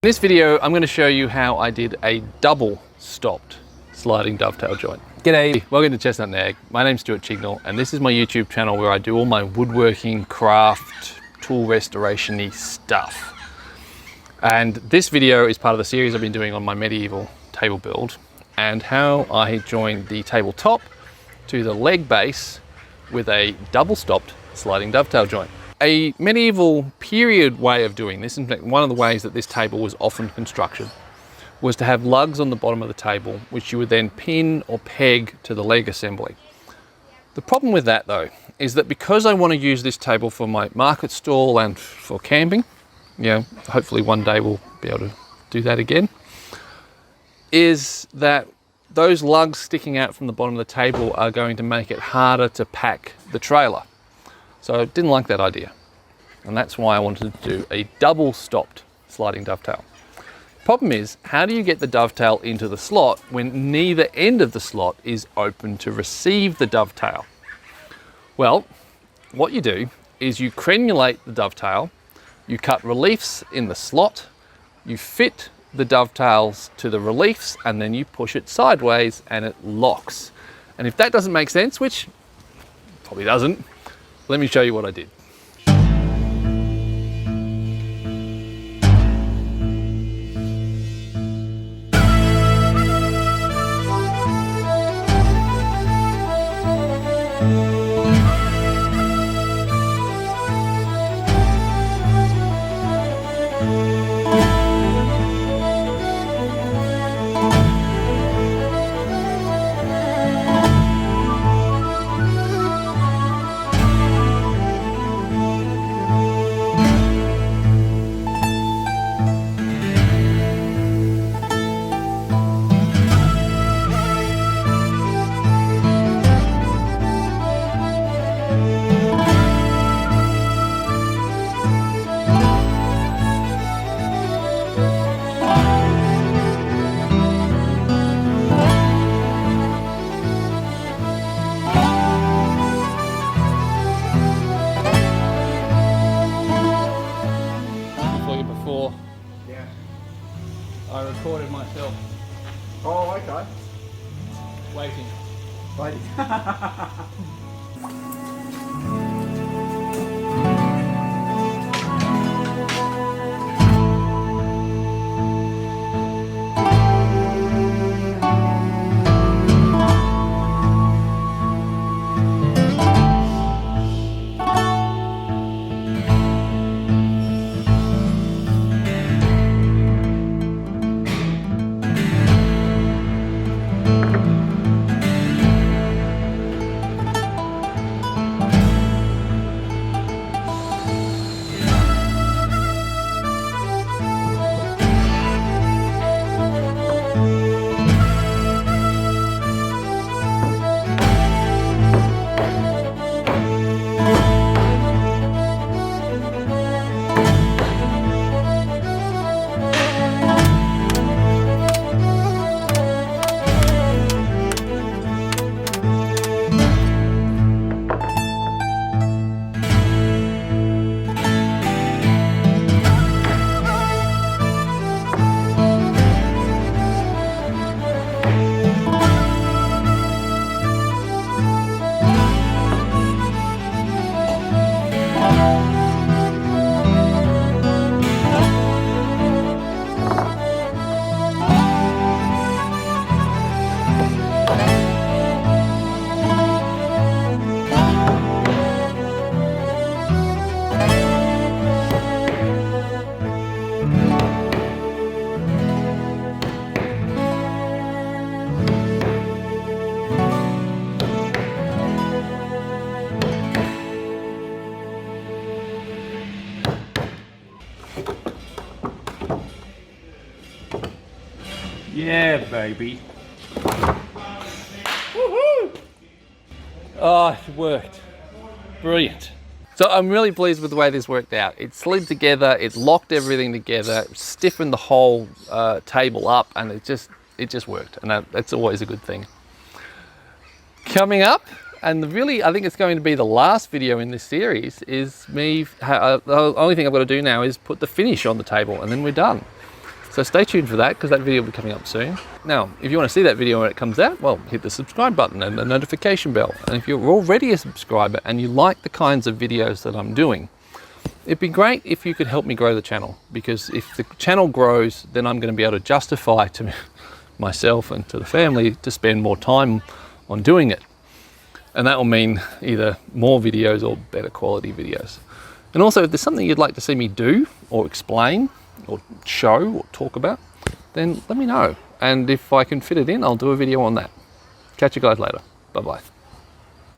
In this video, I'm going to show you how I did a double stopped sliding dovetail joint. G'day, welcome to Chestnut and Egg. My name's 𝗠𝗱 and this is my YouTube channel where I do all my woodworking, craft, tool restoration-y stuff. And this video is part of the series I've been doing on my medieval table build and how I joined the tabletop to the leg base with a double stopped sliding dovetail joint. A medieval period way of doing this, in fact one of the ways that this table was often constructed, was to have lugs on the bottom of the table which you would then pin or peg to the leg assembly. The problem with that though is that because I want to use this table for my market stall and for camping, hopefully one day we'll be able to do that again, is that those lugs sticking out from the bottom of the table are going to make it harder to pack the trailer. So I didn't like that idea. And that's why I wanted to do a double stopped sliding dovetail. Problem is, how do you get the dovetail into the slot when neither end of the slot is open to receive the dovetail? Well, what you do is you crenulate the dovetail, you cut reliefs in the slot, you fit the dovetails to the reliefs, and then you push it sideways and it locks. And if that doesn't make sense, which probably doesn't, let me show you what I did. I recorded myself. Oh, okay. Waiting. Yeah, baby. Woohoo! Oh, it worked. Brilliant. So I'm really pleased with the way this worked out. It slid together, it locked everything together, stiffened the whole table up, and it just worked. And that's always a good thing. Coming up, and really I think it's going to be the last video in this series, is me, the only thing I've got to do now is put the finish on the table and then we're done. So stay tuned for that, because that video will be coming up soon. Now, if you want to see that video when it comes out, well, hit the subscribe button and the notification bell. And if you're already a subscriber and you like the kinds of videos that I'm doing, it'd be great if you could help me grow the channel, because if the channel grows, then I'm going to be able to justify to myself and to the family to spend more time on doing it. And that will mean either more videos or better quality videos. And also, if there's something you'd like to see me do or explain or show or talk about, then let me know. And if I can fit it in, I'll do a video on that. Catch you guys later. Bye-bye.